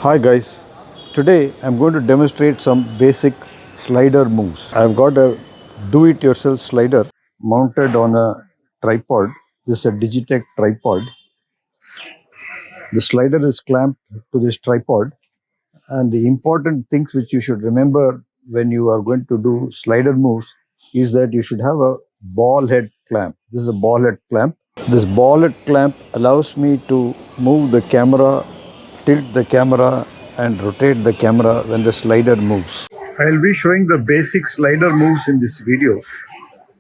Hi guys, today I'm going to demonstrate some basic slider moves. I've got a do-it-yourself slider mounted on a tripod. This is a Digitech tripod. The slider is clamped to this tripod, and the important things which you should remember when you are going to do slider moves is that you should have a ball head clamp. This is a ball head clamp. This ball head clamp allows me to move the camera, tilt the camera and rotate the camera when the slider moves. I'll be showing the basic slider moves in this video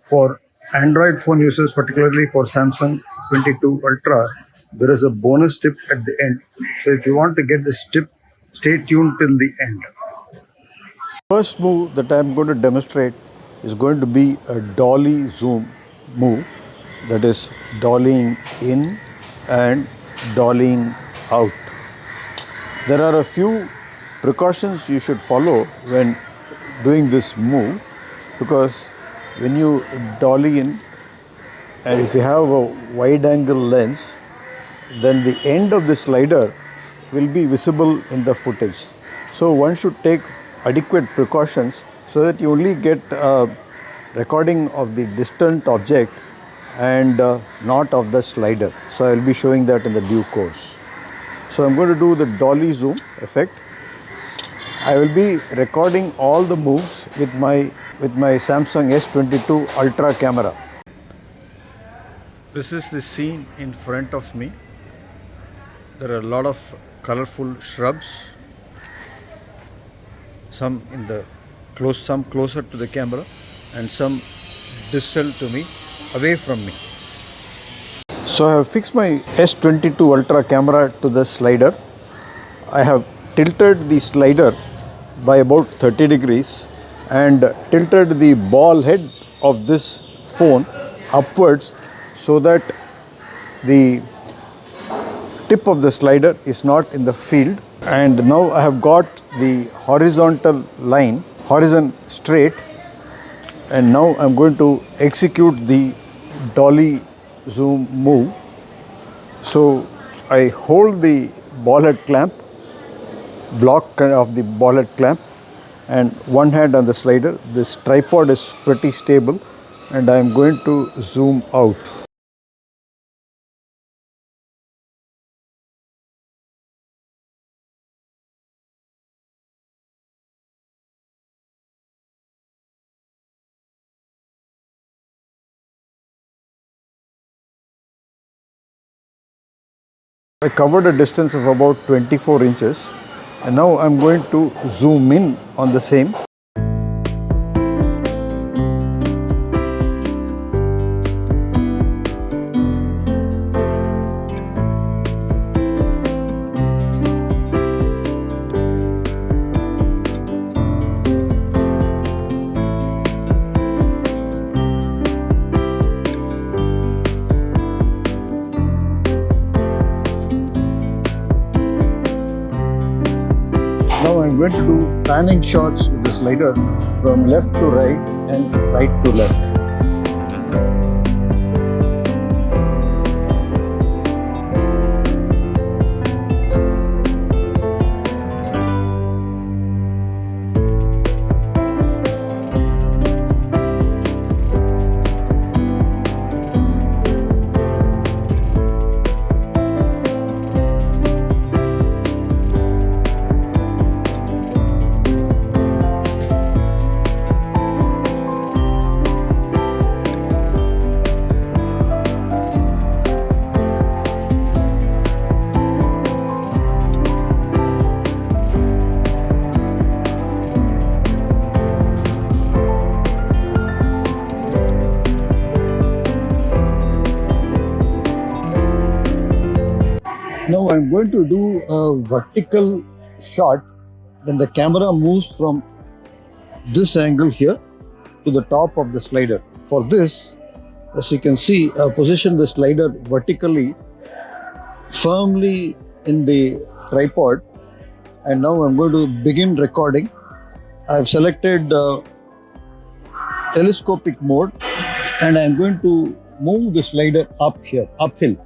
for Android phone users, particularly for Samsung 22 Ultra. There is a bonus tip at the end. So if you want to get this tip, stay tuned till the end. First move that I'm going to demonstrate is going to be a dolly zoom move, that is dollying in and dollying out. There are a few precautions you should follow when doing this move, because when you dolly in and if you have a wide angle lens, then the end of the slider will be visible in the footage. So one should take adequate precautions so that you only get a recording of the distant object and not of the slider. So I will be showing that in the due course. So I'm going to do the dolly zoom effect. I will be recording all the moves with my Samsung S22 Ultra camera. This is the scene in front of me. There are a lot of colorful shrubs, some closer to the camera and some distal to me, away from me. So I have fixed my S22 Ultra camera to the slider. I have tilted the slider by about 30 degrees and tilted the ball head of this phone upwards so that the tip of the slider is not in the field. And now I have got the horizontal line, horizon straight, and now I'm going to execute the dolly zoom move. So I hold the ball head clamp, block of the ball head clamp, and one hand on the slider. This tripod is pretty stable and I am going to zoom out. I covered a distance of about 24 inches and now I'm going to zoom in on the same. Now I'm going to do panning shots with the slider from left to right and right to left. Now I'm going to do a vertical shot when the camera moves from this angle here to the top of the slider. For this, as you can see, I position the slider vertically, firmly in the tripod, and now I'm going to begin recording. I've selected telescopic mode and I'm going to move the slider up here, uphill.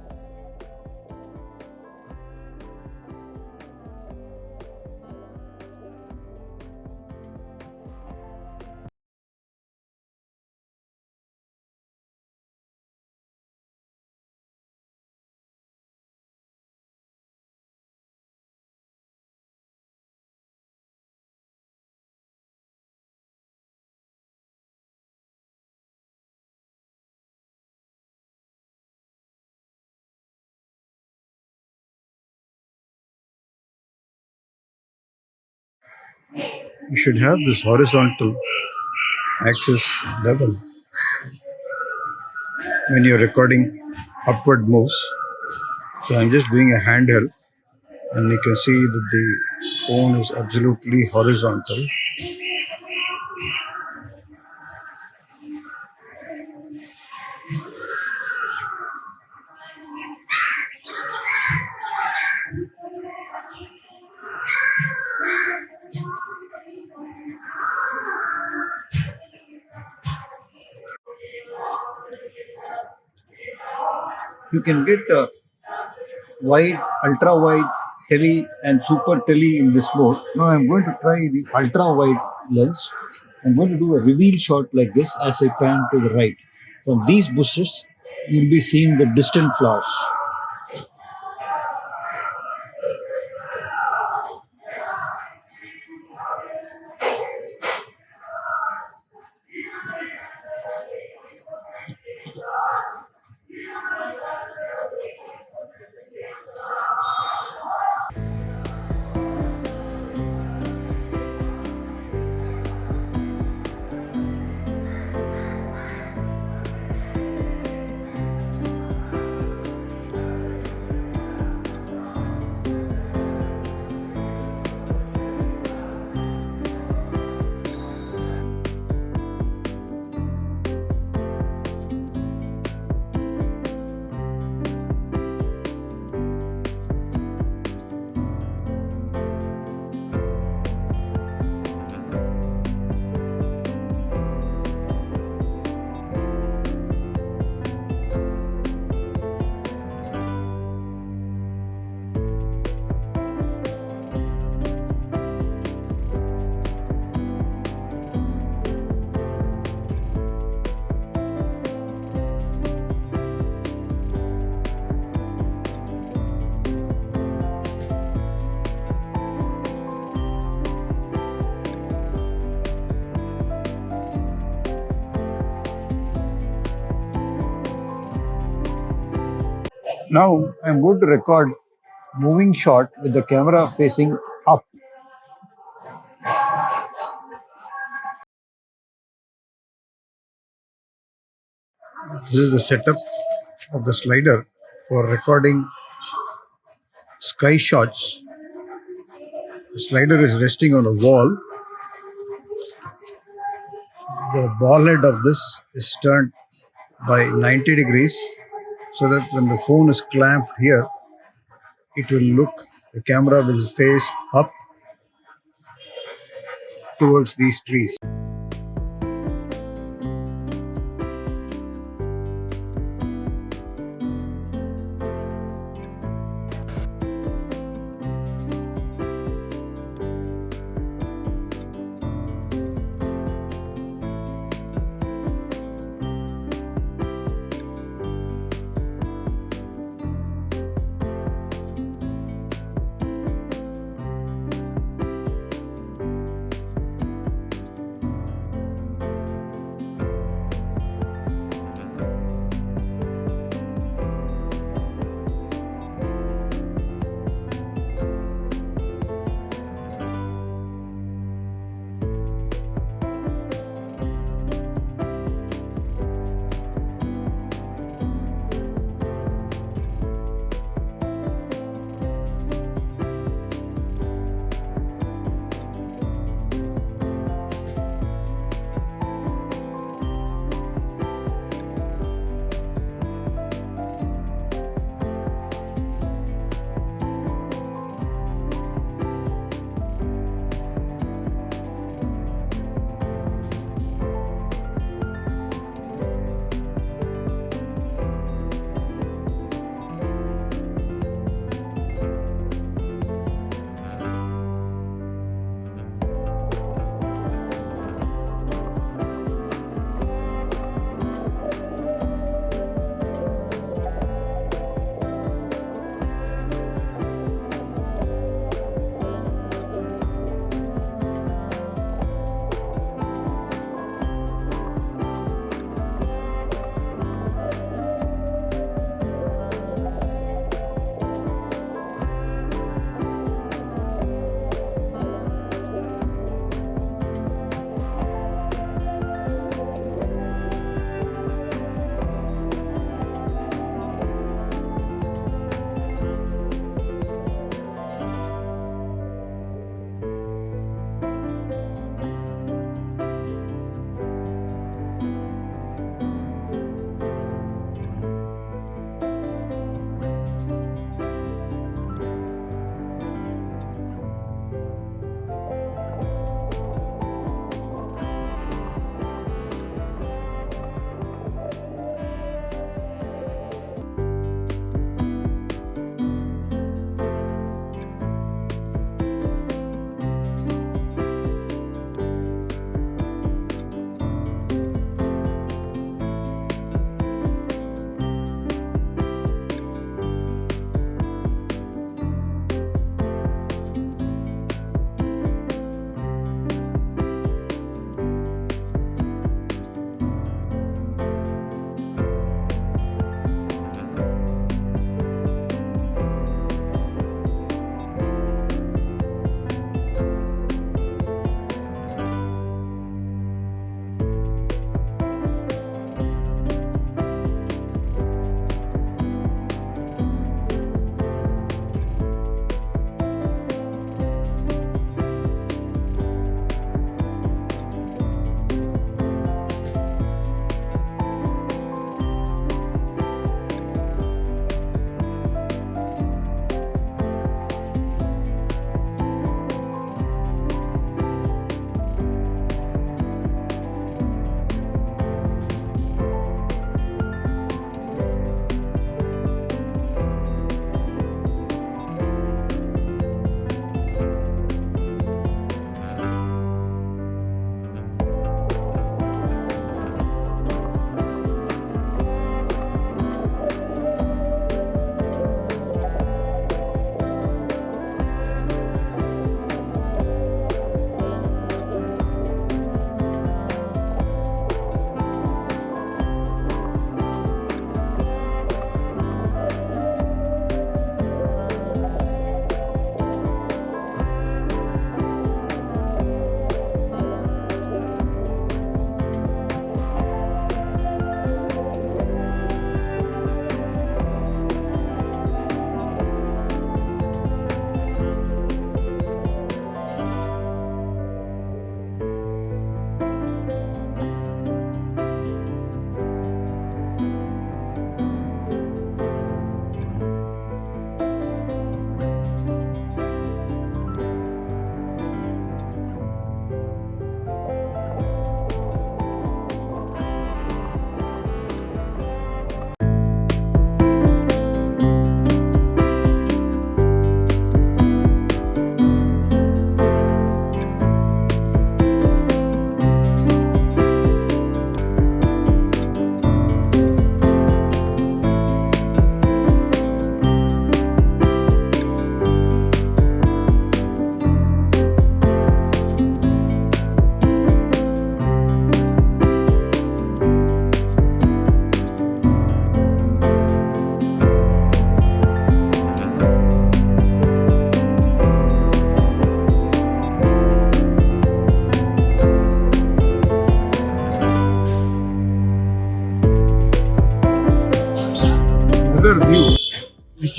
You should have this horizontal axis level when you're recording upward moves. So I'm just doing a handheld, and you can see that the phone is absolutely horizontal. You can get wide, ultra wide, tele, and super tele in this mode. Now I'm going to try the ultra wide lens. I'm going to do a reveal shot like this as I pan to the right. From these bushes, you'll be seeing the distant flowers. Now I'm going to record moving shot with the camera facing up. This is the setup of the slider for recording sky shots. The slider is resting on a wall. The ball head of this is turned by 90 degrees so that when the phone is clamped here, it will look, the camera will face up towards these trees.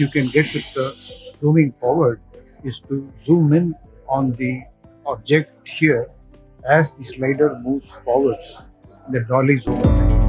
you can get with the zooming forward is to zoom in on the object here as the slider moves forwards, the dolly zoom effect.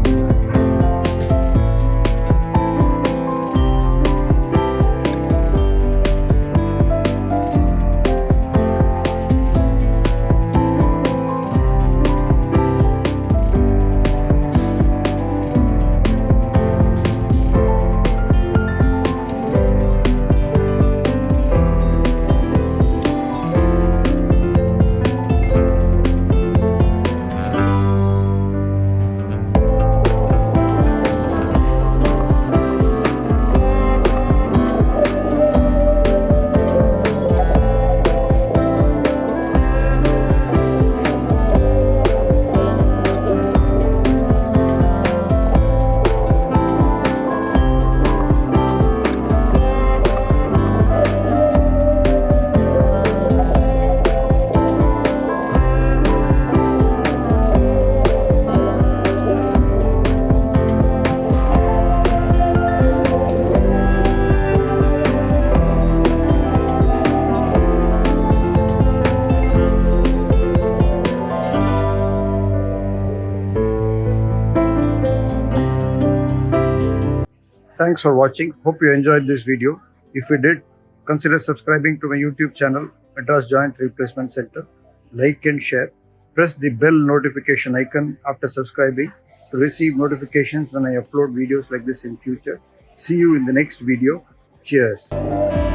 Thanks for watching. Hope you enjoyed this video. If you did, consider subscribing to my YouTube channel, Madras Joint Replacement Center. Like and share. Press the bell notification icon after subscribing to receive notifications when I upload videos like this in future. See you in the next video. Cheers.